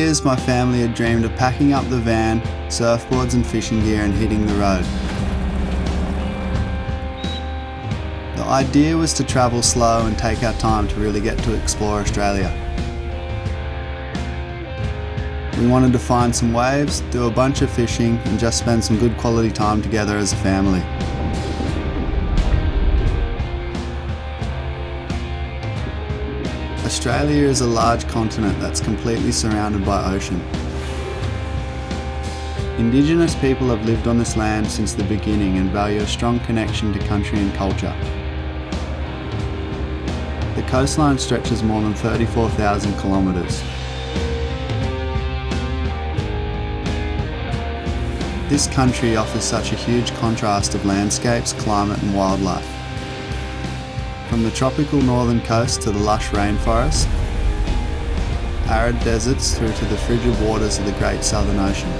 years, my family had dreamed of packing up the van, surfboards and fishing gear and hitting the road. The idea was to travel slow and take our time to really get to explore Australia. We wanted to find some waves, do a bunch of fishing and just spend some good quality time together as a family. Australia is a large continent that's completely surrounded by ocean. Indigenous people have lived on this land since the beginning and value a strong connection to country and culture. The coastline stretches more than 34,000 kilometres. This country offers such a huge contrast of landscapes, climate and wildlife. From the tropical northern coast to the lush rainforest, arid deserts through to the frigid waters of the Great Southern Ocean.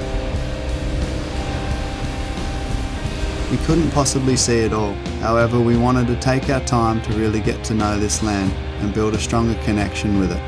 We couldn't possibly see it all, however we wanted to take our time to really get to know this land and build a stronger connection with it.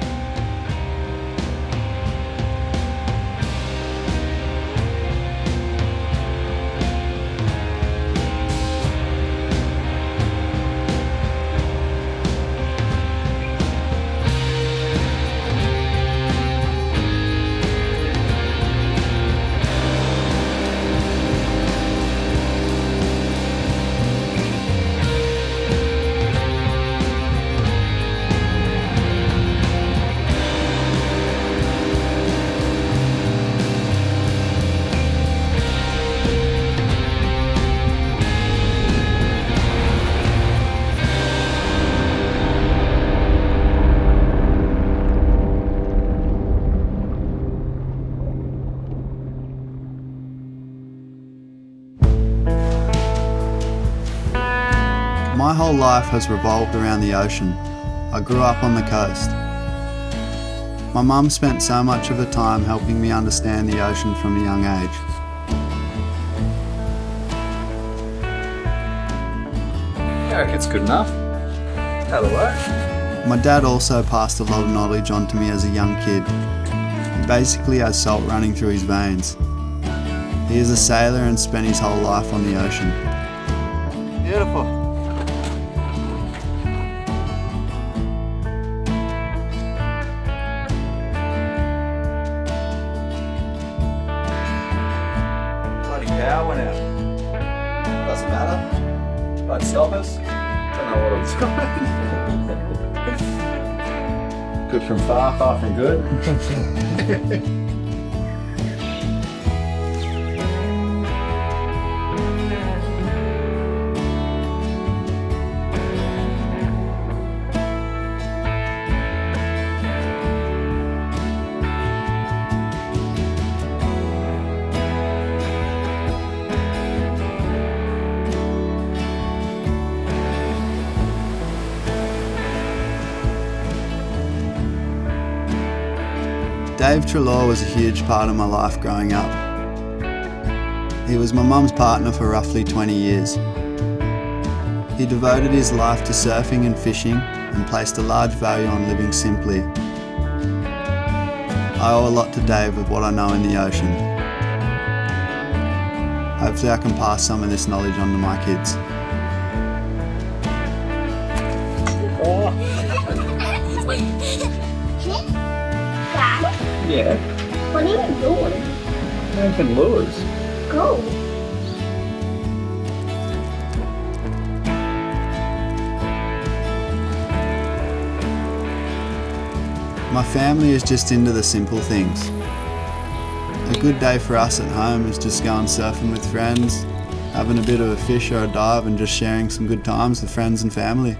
My whole life has revolved around the ocean. I grew up on the coast. My mum spent so much of her time helping me understand the ocean from a young age. I reckon it's good enough. That'll work. My dad also passed a lot of knowledge on to me as a young kid. He basically has salt running through his veins. He is a sailor and spent his whole life on the ocean. Beautiful. Power went out. Doesn't matter. Won't stop us. Don't know what I'm doing. Good from far, far from good. Dave Trelaw was a huge part of my life growing up. He was my mum's partner for roughly 20 years. He devoted his life to surfing and fishing and placed a large value on living simply. I owe a lot to Dave with what I know in the ocean. Hopefully I can pass some of this knowledge on to my kids. Yeah. What are you doing? Making lures. Go. My family is just into the simple things. A good day for us at home is just going surfing with friends, having a bit of a fish or a dive and just sharing some good times with friends and family.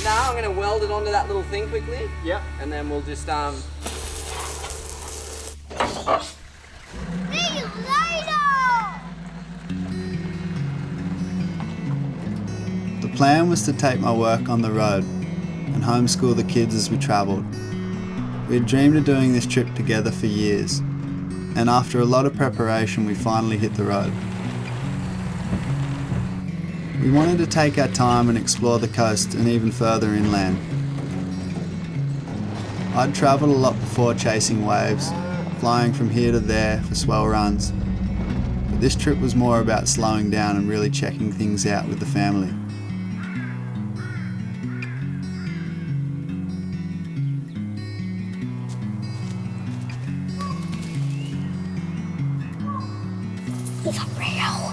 Now I'm going to weld it onto that little thing quickly. Yep. And then we'll just See you later! The plan was to take my work on the road and homeschool the kids as we travelled. We had dreamed of doing this trip together for years, and after a lot of preparation we finally hit the road. We wanted to take our time and explore the coast and even further inland. I'd travelled a lot before chasing waves, flying from here to there for swell runs, but this trip was more about slowing down and really checking things out with the family. It's real.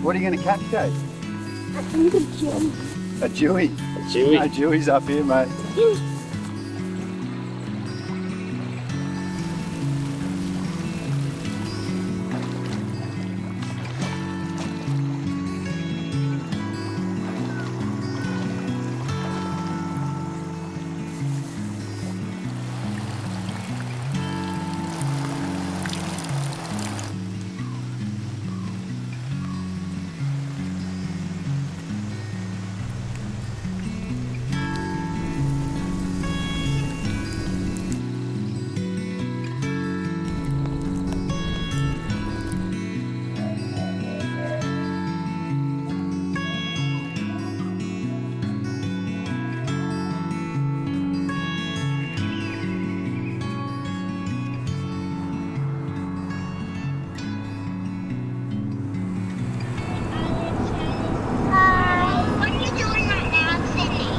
What are you going to catch, Kate? I think a gem. A Jewy. a Jewy. No Jewies up here, mate. What are you doing right now, Sydney?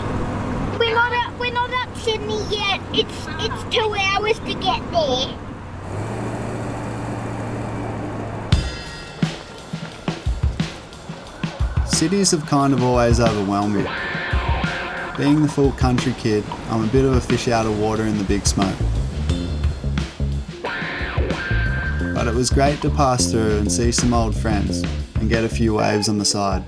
We're not at Sydney yet. It's 2 hours to get there. Cities have kind of always overwhelmed me. Being the full country kid, I'm a bit of a fish out of water in the big smoke. But it was great to pass through and see some old friends and get a few waves on the side.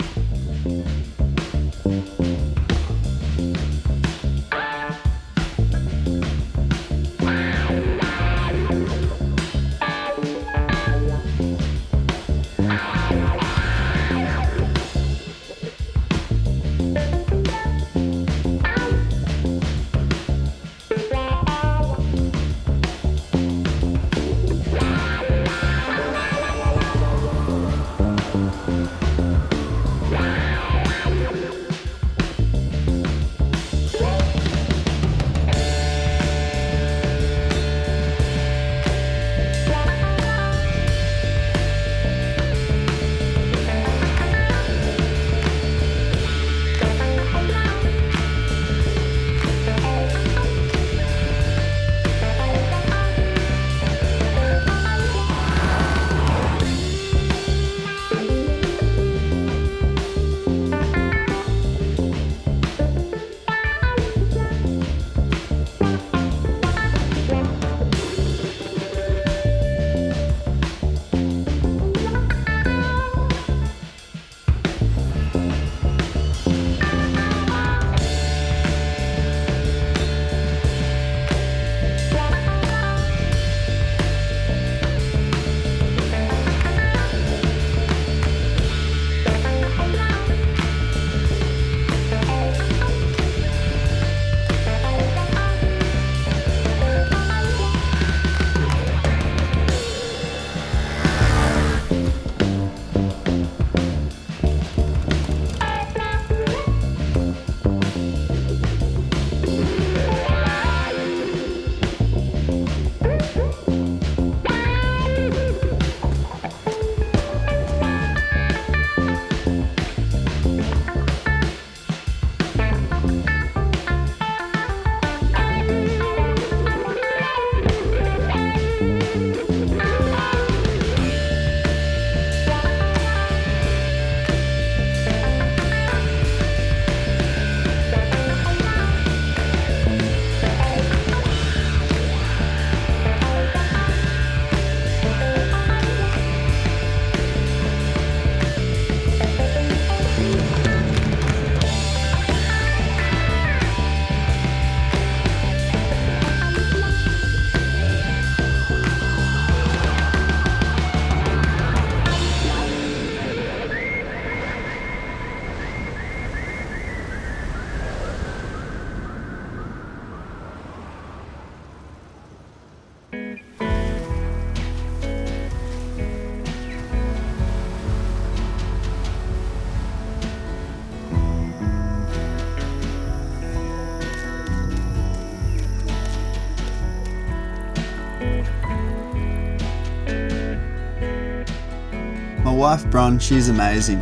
wife Bron, she's amazing.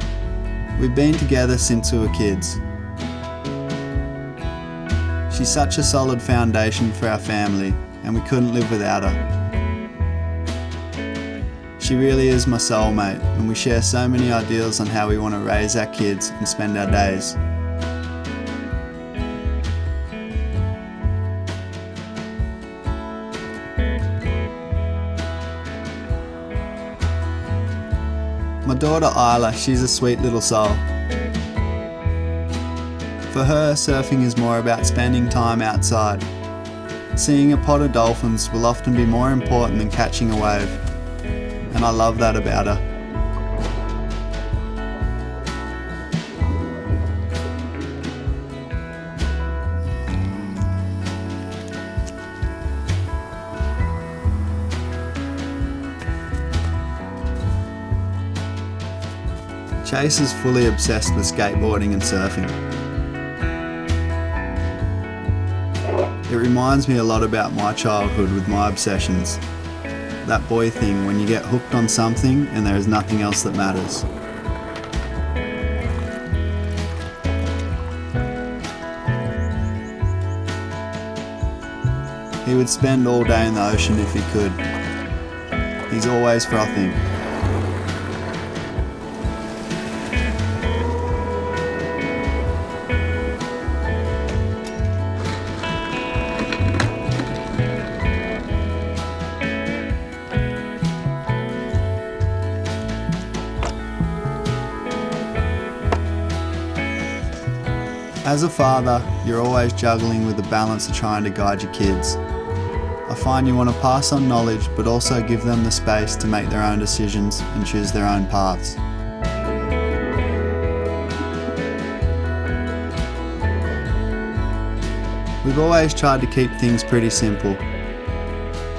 We've been together since we were kids. She's such a solid foundation for our family, and we couldn't live without her. She really is my soulmate, and we share so many ideals on how we want to raise our kids and spend our days. My daughter Iyla, she's a sweet little soul. For her, surfing is more about spending time outside. Seeing a pod of dolphins will often be more important than catching a wave, and I love that about her. Chase is fully obsessed with skateboarding and surfing. It reminds me a lot about my childhood with my obsessions. That boy thing when you get hooked on something and there is nothing else that matters. He would spend all day in the ocean if he could. He's always frothing. As a father, you're always juggling with the balance of trying to guide your kids. I find you want to pass on knowledge but also give them the space to make their own decisions and choose their own paths. We've always tried to keep things pretty simple.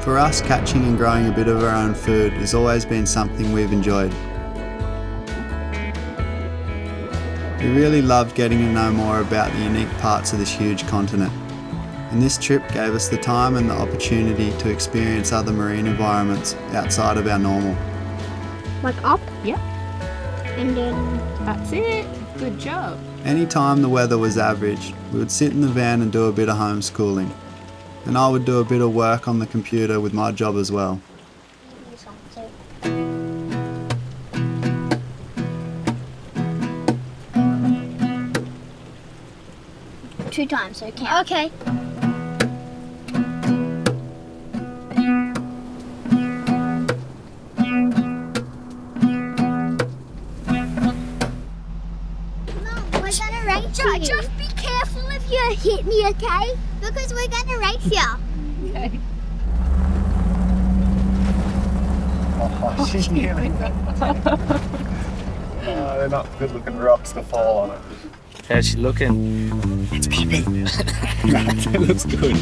For us, catching and growing a bit of our own food has always been something we've enjoyed. We really loved getting to know more about the unique parts of this huge continent, and this trip gave us the time and the opportunity to experience other marine environments outside of our normal. Like up, Yeah, and then that's it. Good job. Anytime the weather was average, we would sit in the van and do a bit of homeschooling, and I would do a bit of work on the computer with my job as well. 2 times, so count. Okay. Mom, we're gonna race you. Just be careful if you hit me, okay? Because we're gonna race you. Okay. Oh, she's nearly. They're not good looking rocks to fall on it. How's she looking? It's peeping. That looks good.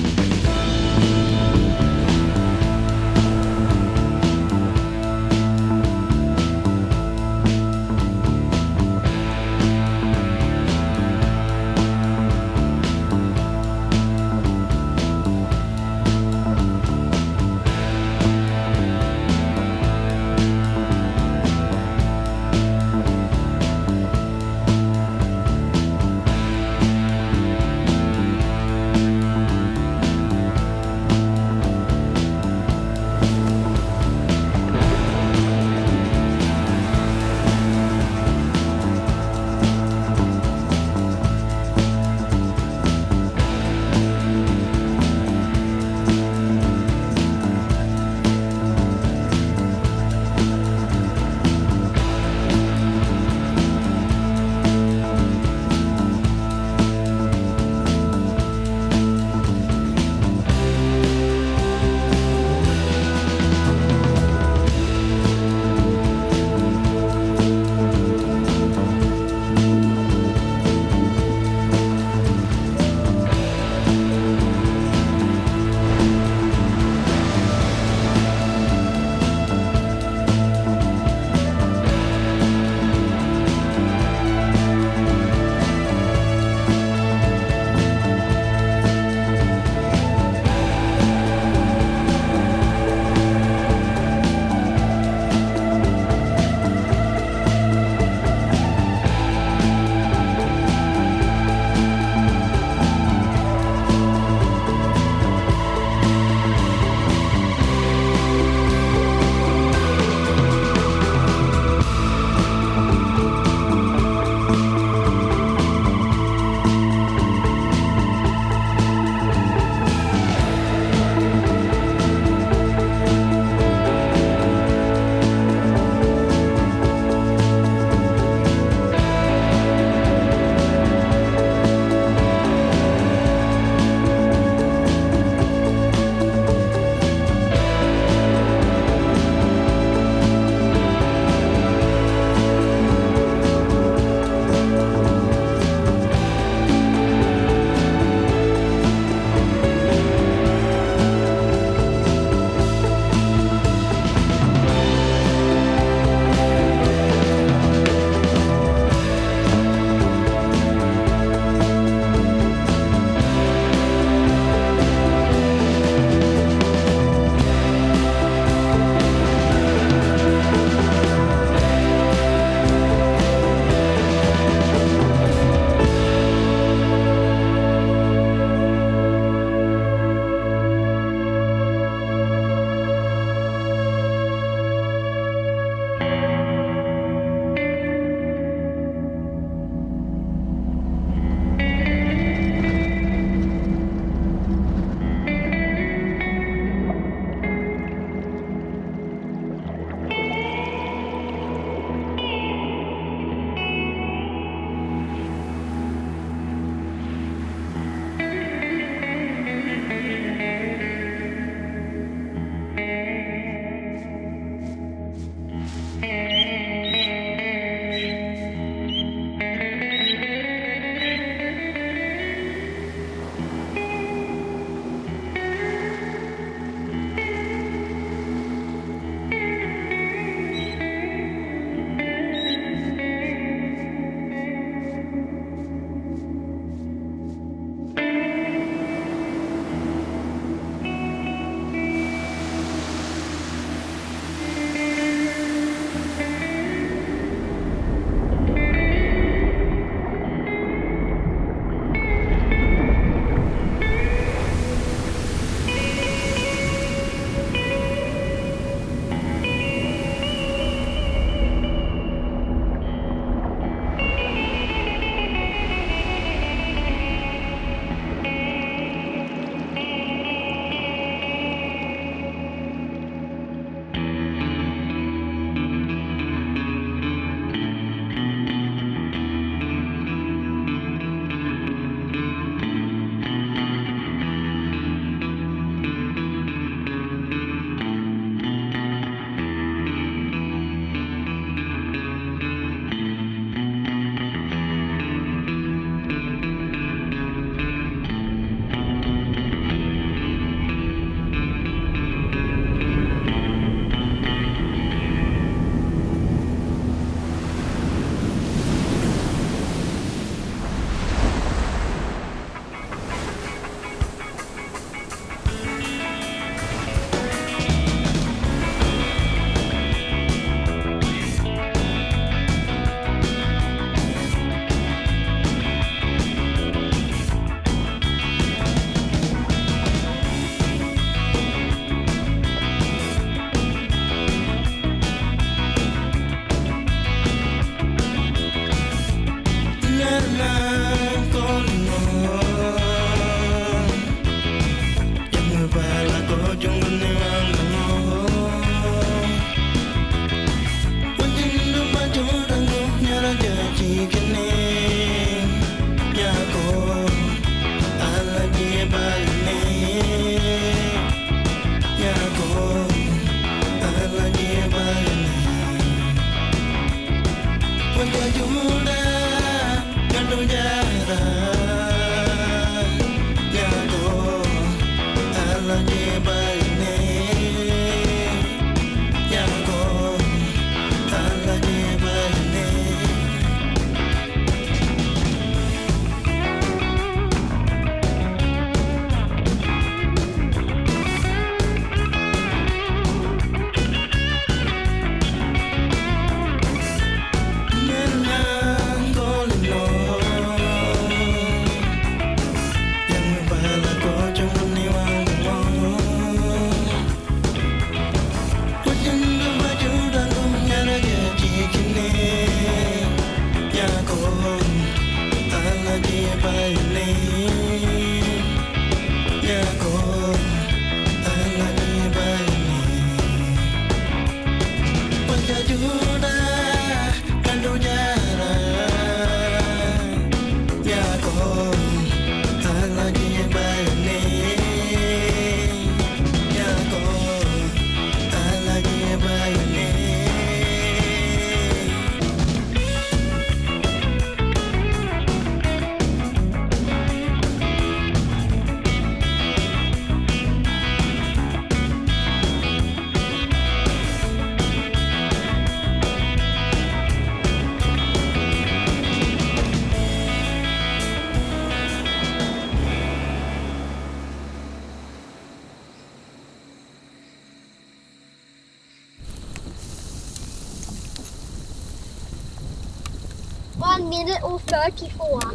minute or 34?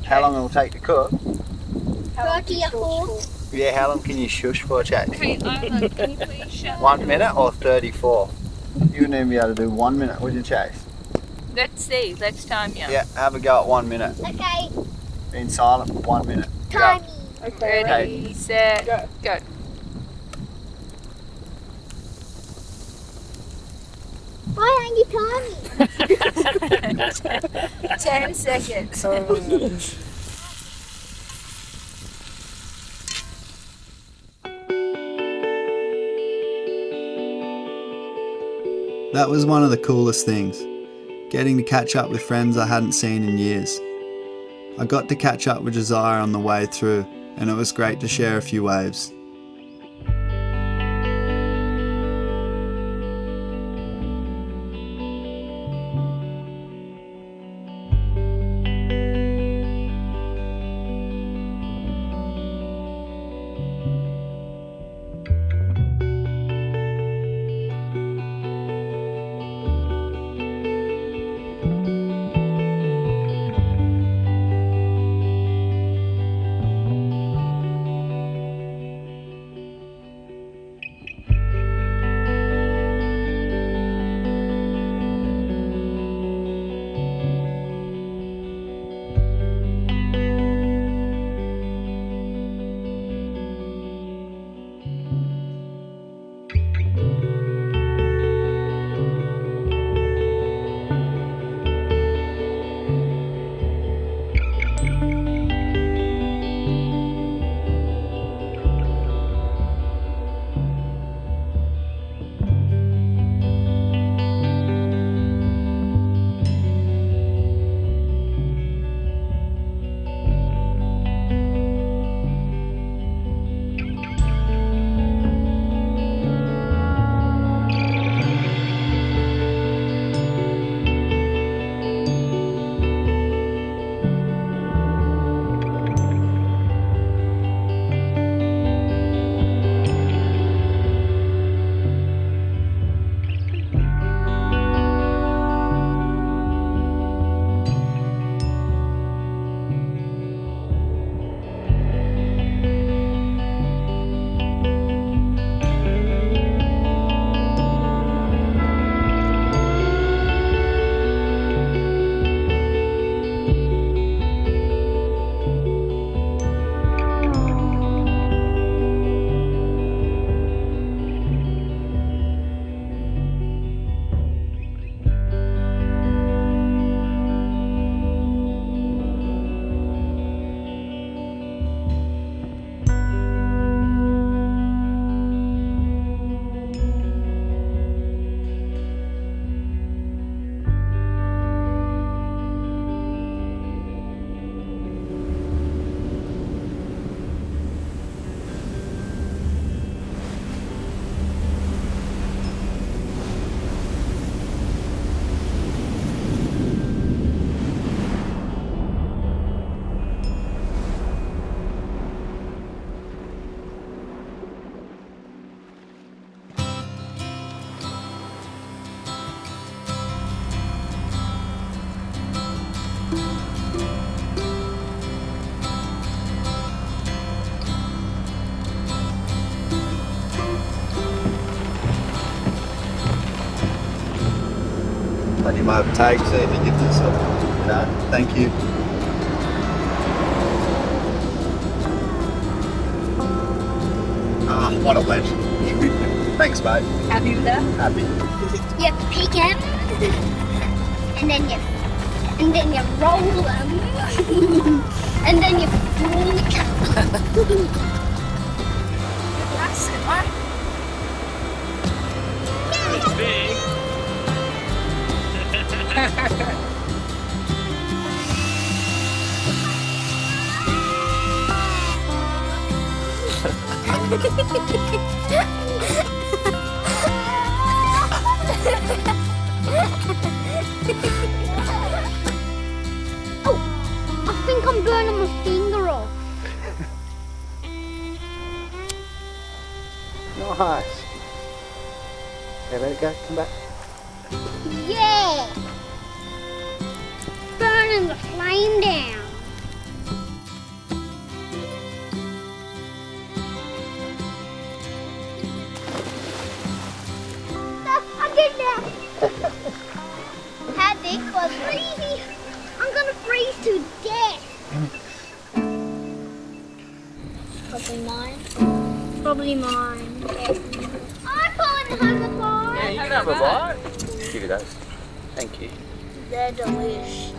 How long will it take to cook? 34. Yeah, how long can you shush for, Chase? Okay, Iyla, can you please show 1 minute or 34? You wouldn't even be able to do 1 minute, would you, Chase? Let's see. Let's time you. Yeah, have a go at 1 minute. Okay, Being silent for 1 minute. time me. Ready, set, go. Why aren't you timing? 10 seconds. That was one of the coolest things, getting to catch up with friends I hadn't seen in years. I got to catch up with Josiah on the way through, and it was great to share a few waves. Let him overtake, see if he gets himself. No, thank you. Ah, what a legend. Thanks, mate. Happy with that? Happy. You have to pick him, and then you roll them, and then you flick them. That's it, right? It's big. Oh, I think I'm burning my finger off. Nice. Okay, let it go. Come back. Yeah. Burn turn the flame down. I'm getting down. How deep was freezing? I'm gonna freeze to death. Probably mine. Probably mine. Yes. I'm pulling the hoverboard. Yeah, you can have a bite. Give you those. Thank you. They're delish.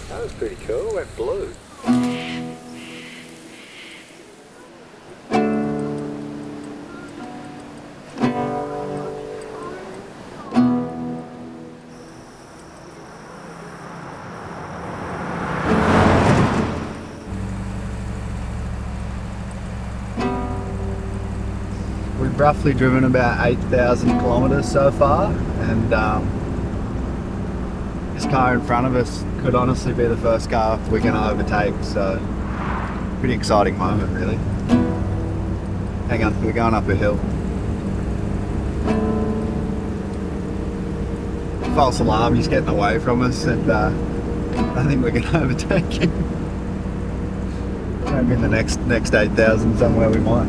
That was pretty cool. Went blue. We've roughly driven about 8,000 kilometres so far, and this car in front of us could honestly be the first car we're going to overtake, so pretty exciting moment really. Hang on, we're going up a hill. False alarm, he's getting away from us, and I think we're going to overtake him. Maybe in the next 8,000 somewhere we might.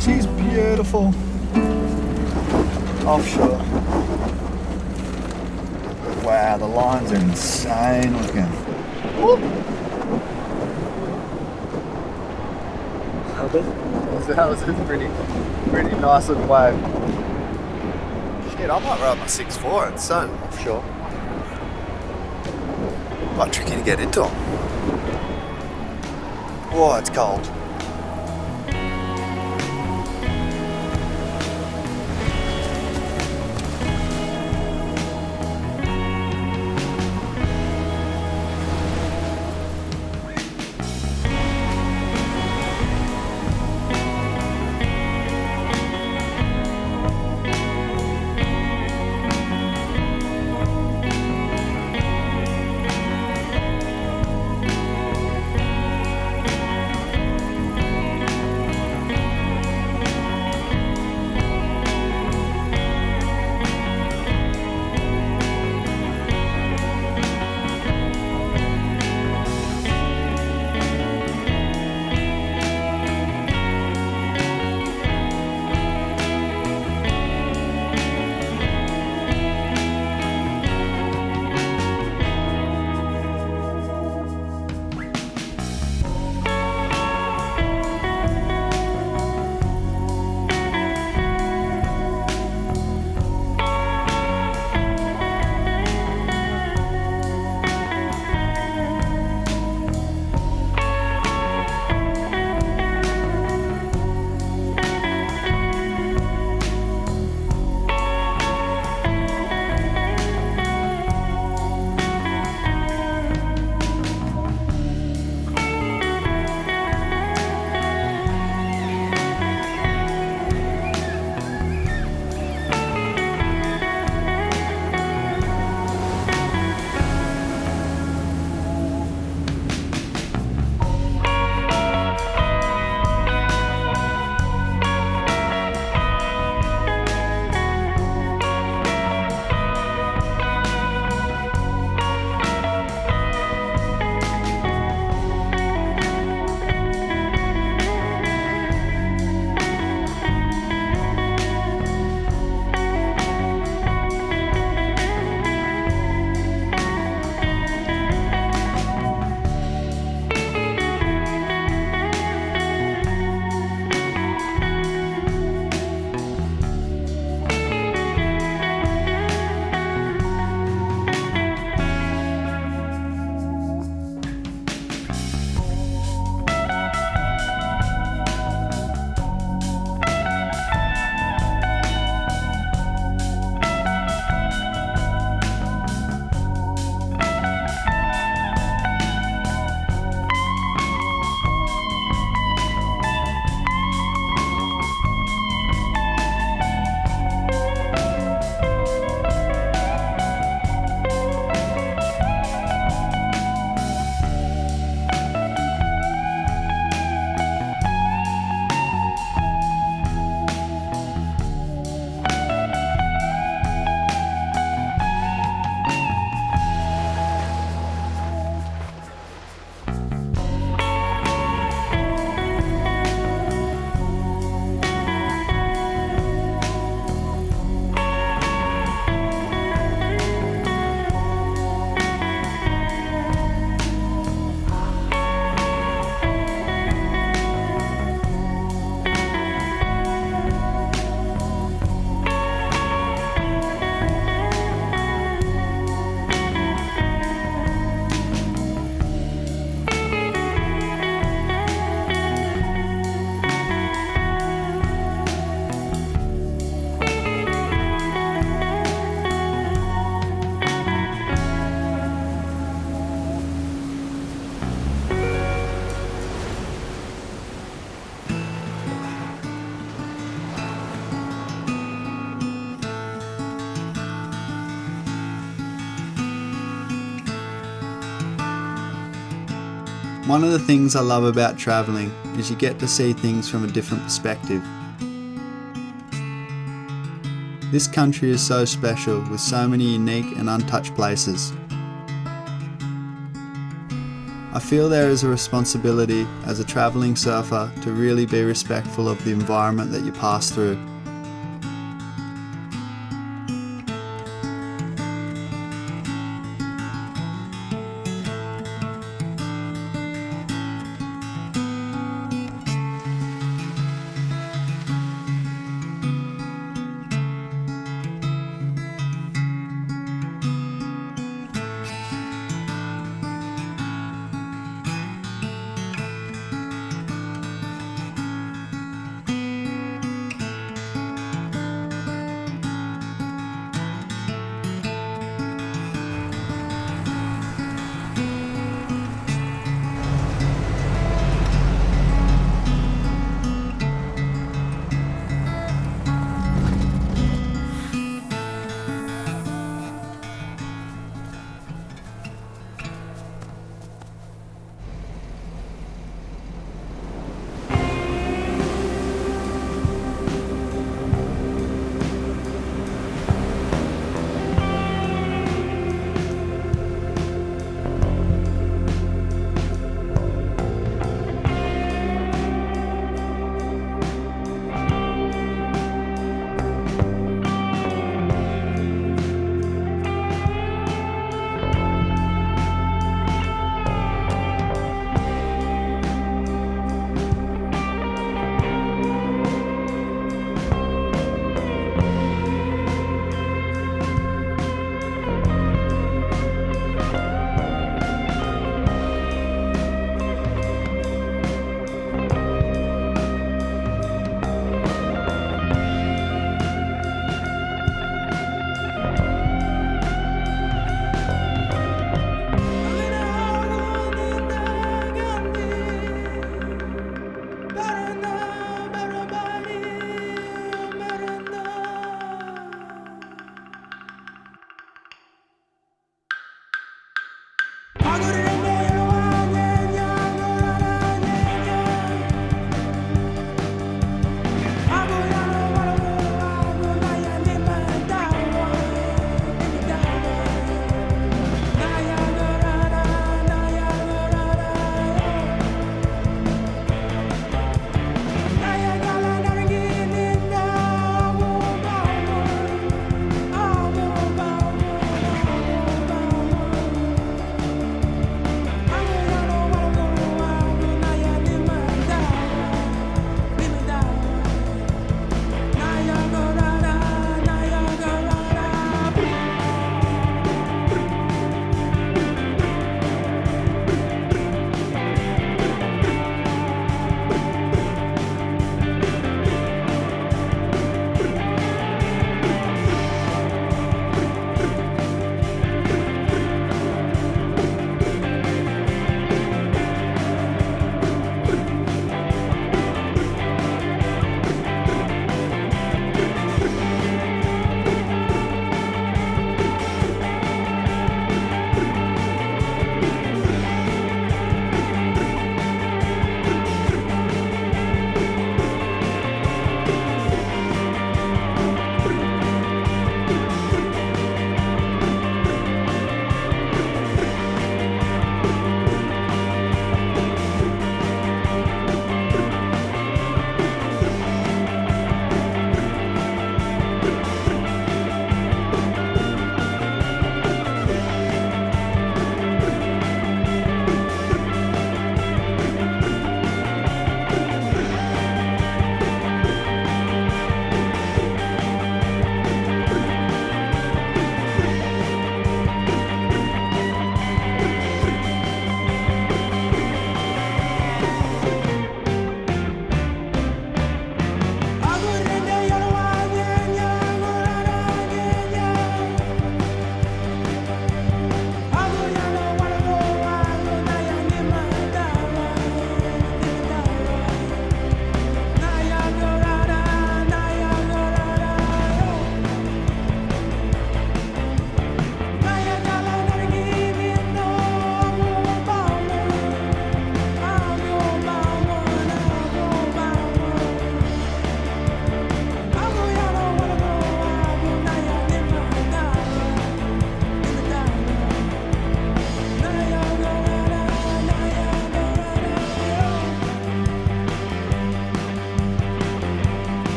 She's beautiful. Offshore. Wow, the lines are insane looking. Woo. That was a pretty nice looking wave. Shit, I might ride my 6'4", it's so offshore. Quite tricky to get into. Whoa, it's cold. One of the things I love about travelling is you get to see things from a different perspective. This country is so special with so many unique and untouched places. I feel there is a responsibility as a travelling surfer to really be respectful of the environment that you pass through.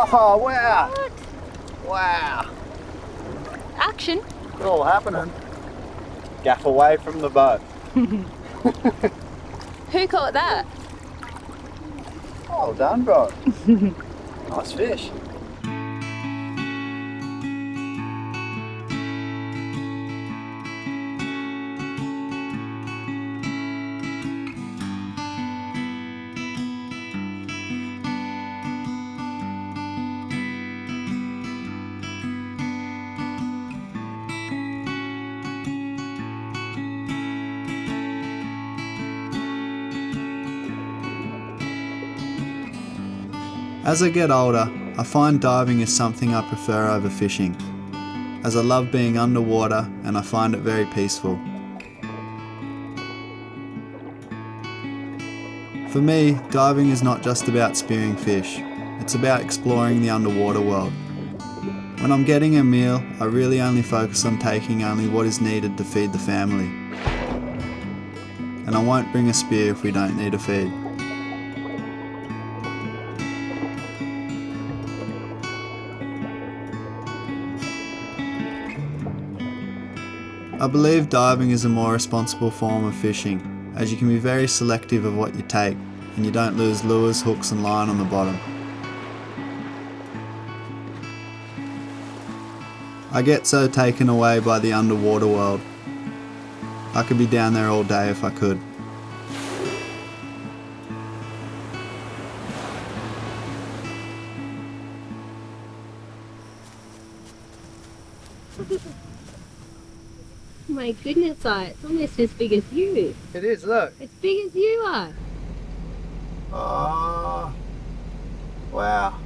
Oh, wow. Wow. Action. It's all happening. Gaff away from the boat. Who caught that? Well done, bro. Nice fish. As I get older, I find diving is something I prefer over fishing, as I love being underwater and I find it very peaceful. For me, diving is not just about spearing fish, it's about exploring the underwater world. When I'm getting a meal, I really only focus on taking only what is needed to feed the family. And I won't bring a spear if we don't need a feed. I believe diving is a more responsible form of fishing, as you can be very selective of what you take, and you don't lose lures, hooks and line on the bottom. I get so taken away by the underwater world. I could be down there all day if I could. My goodness, it's almost as big as you. It is, look. As big as you are. Oh, wow.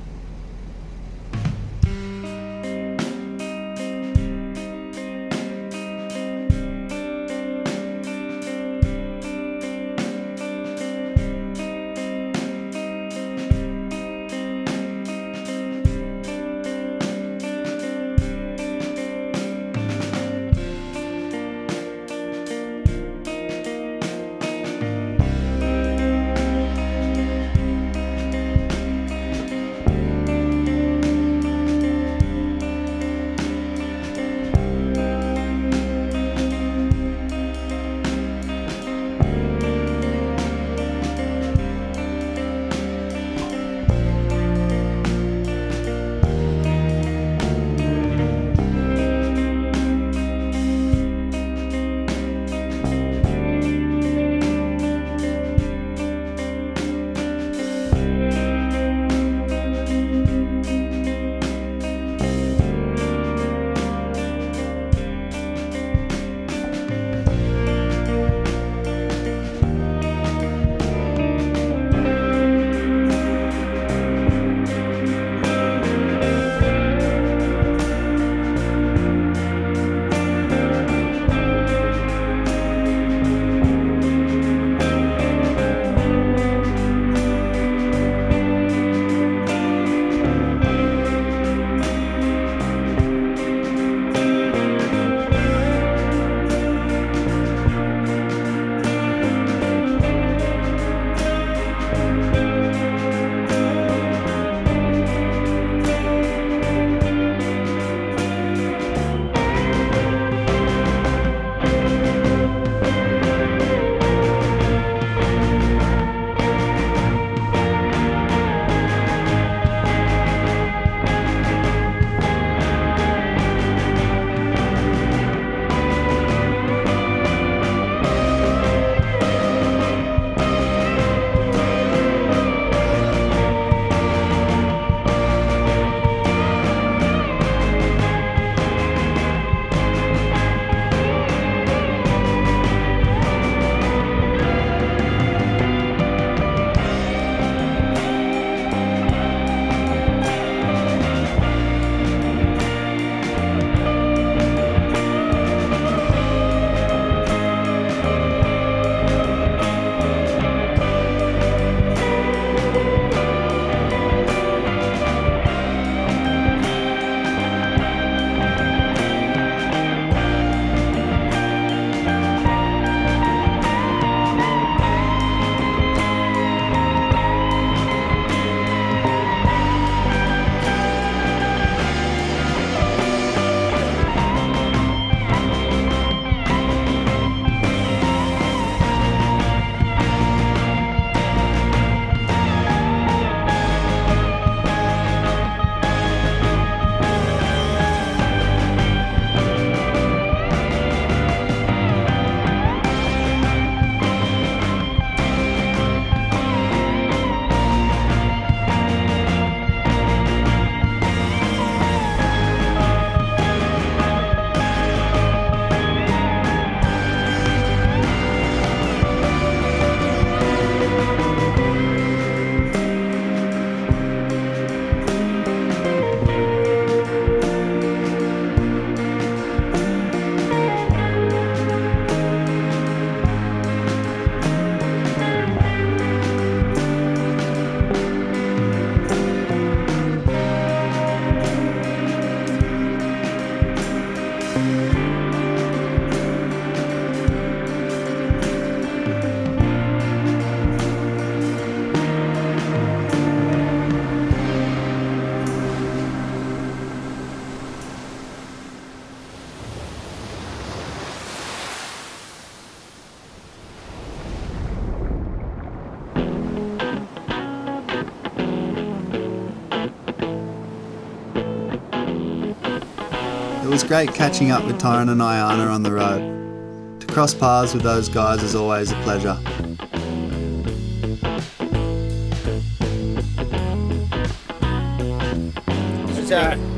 It was great catching up with Tyrone and Iyla on the road. To cross paths with those guys is always a pleasure.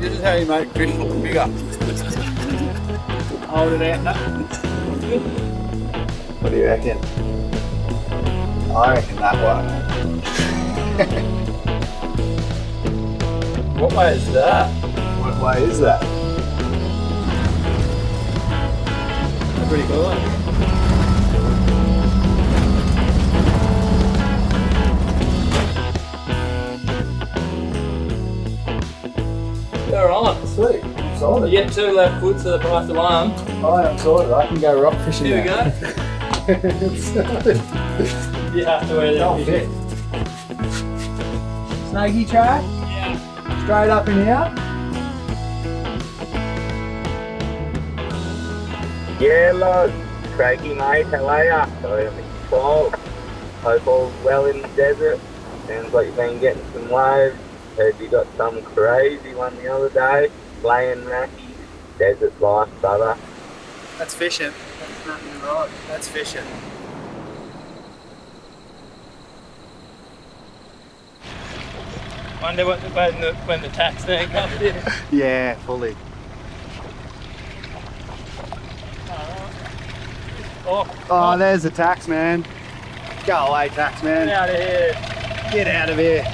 This is how you make fish look bigger. Hold it out. What do you reckon? I reckon that one. What way is that? What way is that? That's pretty cool. They're on. Sweet. You get 2 left foots for the price of 1. I am sorted. I can go rock fishing Here we now. go. You have to wear that. fit. Snaky track? Yeah. Straight up and out? Yeah, lad. Craigie, mate, how are ya? Sorry, I'm 12. Hope all's well in the desert. Sounds like you've been getting some waves. Heard you got some crazy one the other day. Playing Mackie. Desert life, brother. That's fishing. That's nothing right. That's fishing. Wonder when the tax thing comes in. Yeah, fully. Oh, there's the tax man. Go away, tax man. Get out of here. Get out of here.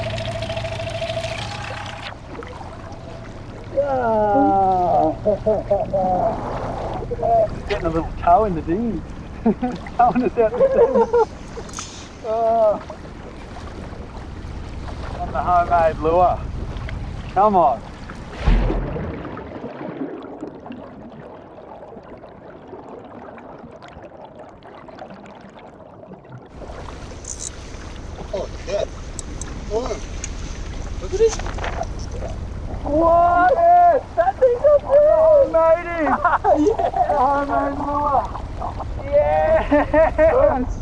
Getting a little toe in the dinghy. Towing us out the sea. On the homemade lure. Come on. Oh, yeah. Whoa. Look at this. What? Yes, that thing's up there. Oh, matey. Yeah. Homemade lure. Yes.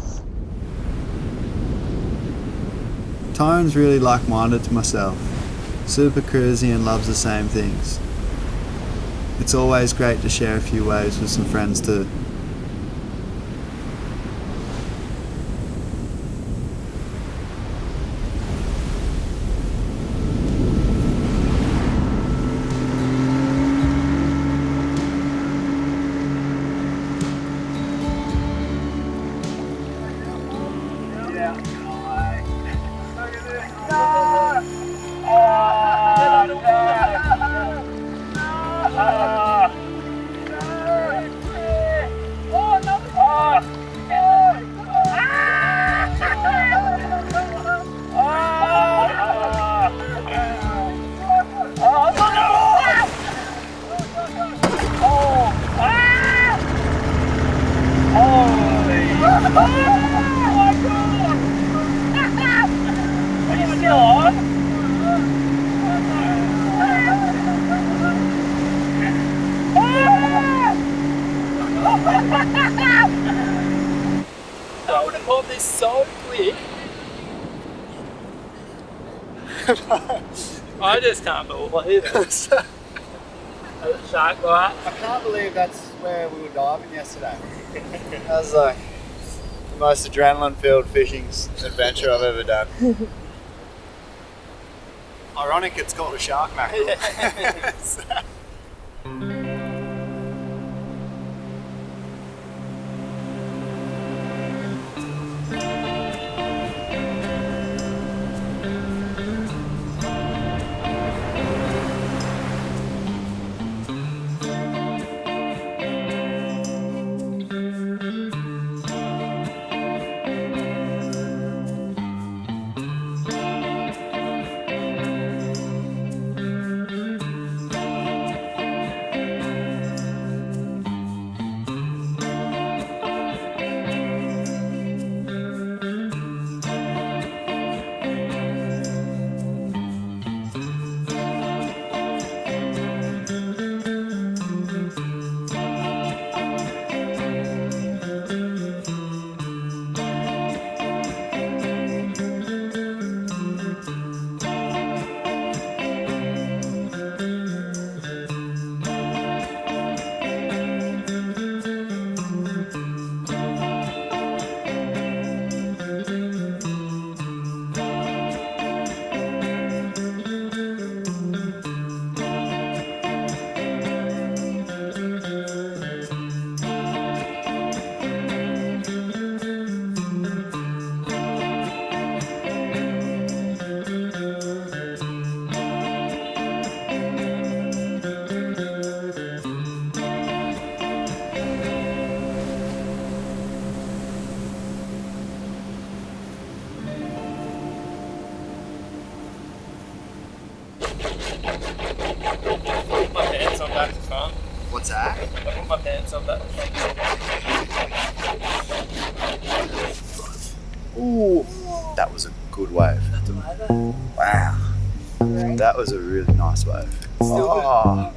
Tyrone's really like-minded to myself. Super cruisy and loves the same things. It's always great to share a few waves with some friends too. I would have caught this so quick. I just can't believe it. That's a shark bite. I can't believe that's where we were diving yesterday. That was like the most adrenaline-filled fishing adventure I've ever done. Ironic it's called a shark mackerel. What's that? Put my pants on that. Ooh, that was a good wave. Wow. That was a really nice wave. Oh.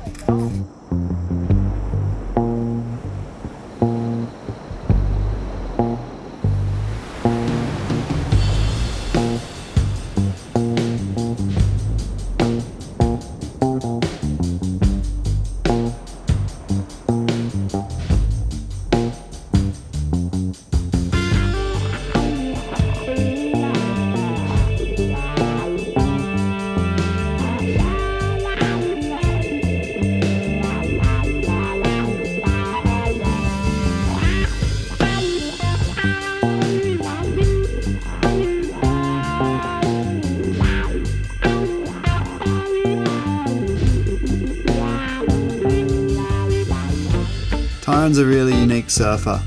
Tyron's a really unique surfer.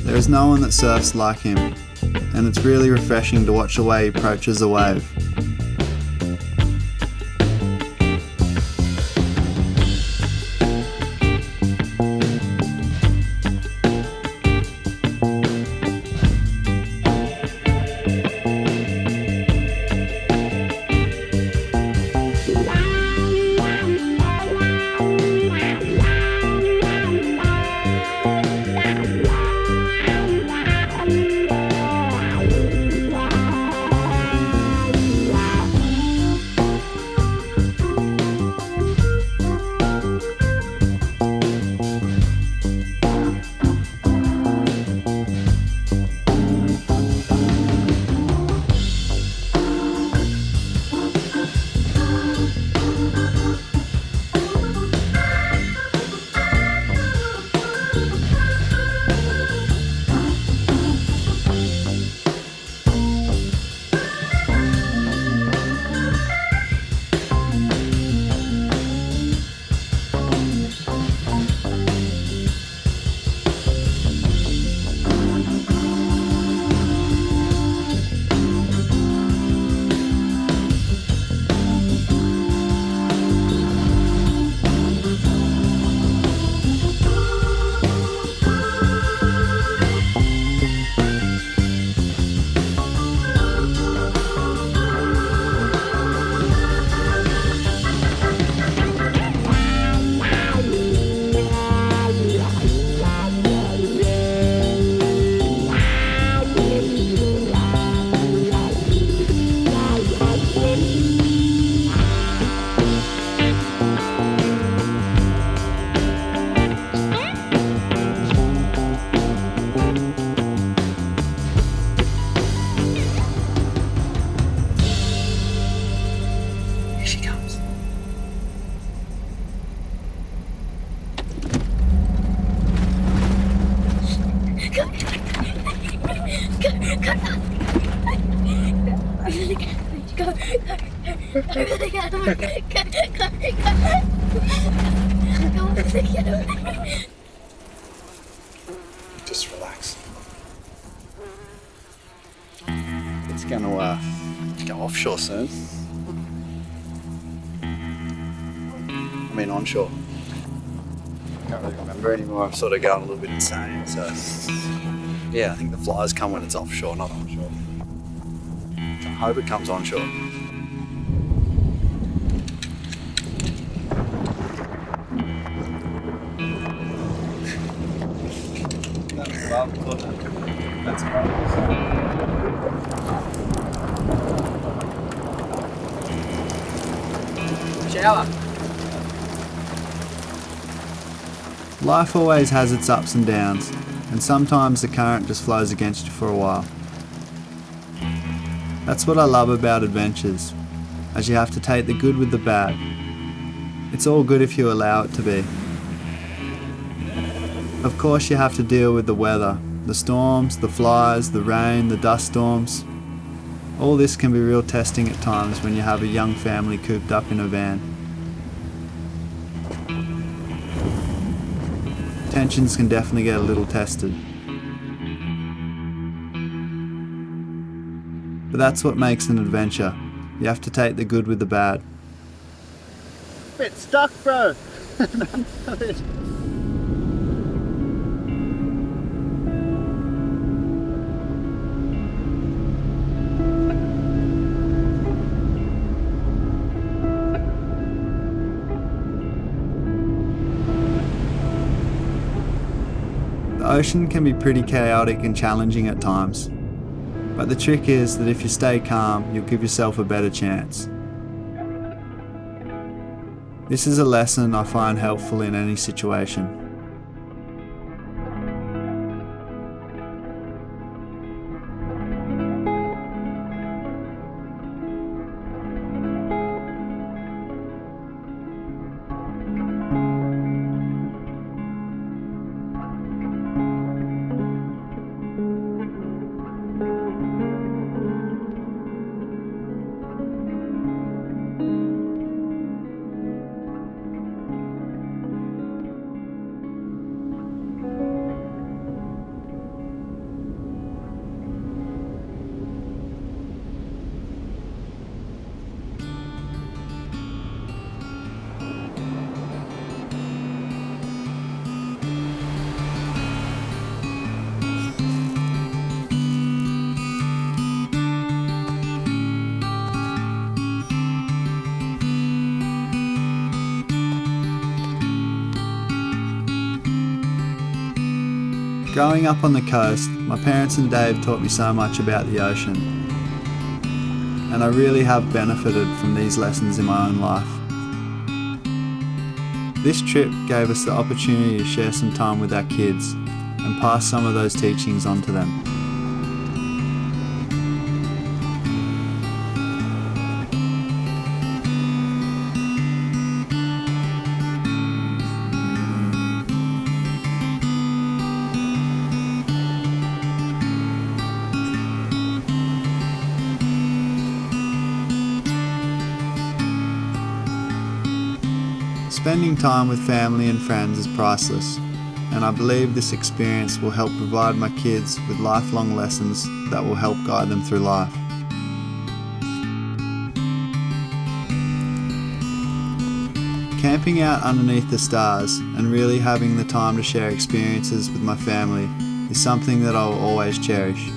There is no one that surfs like him, and it's really refreshing to watch the way he approaches a wave. Just relax. It's gonna go offshore soon. I mean onshore. Can't really remember anymore. I'm sort of going a little bit insane. So yeah, I think the flies come when it's offshore, not onshore. I hope it comes onshore. That's about Shower. Life always has its ups and downs, and sometimes the current just flows against you for a while. That's what I love about adventures, as you have to take the good with the bad. It's all good if you allow it to be. Of course you have to deal with the weather, the storms, the flies, the rain, the dust storms. All this can be real testing at times when you have a young family cooped up in a van. Tensions can definitely get a little tested. But that's what makes an adventure. You have to take the good with the bad. bit stuck, bro. The ocean can be pretty chaotic and challenging at times, but the trick is that if you stay calm, you'll give yourself a better chance. This is a lesson I find helpful in any situation. Growing up on the coast, my parents and Dave taught me so much about the ocean, and I really have benefited from these lessons in my own life. This trip gave us the opportunity to share some time with our kids and pass some of those teachings on to them. Spending time with family and friends is priceless, and I believe this experience will help provide my kids with lifelong lessons that will help guide them through life. Camping out underneath the stars and really having the time to share experiences with my family is something that I will always cherish.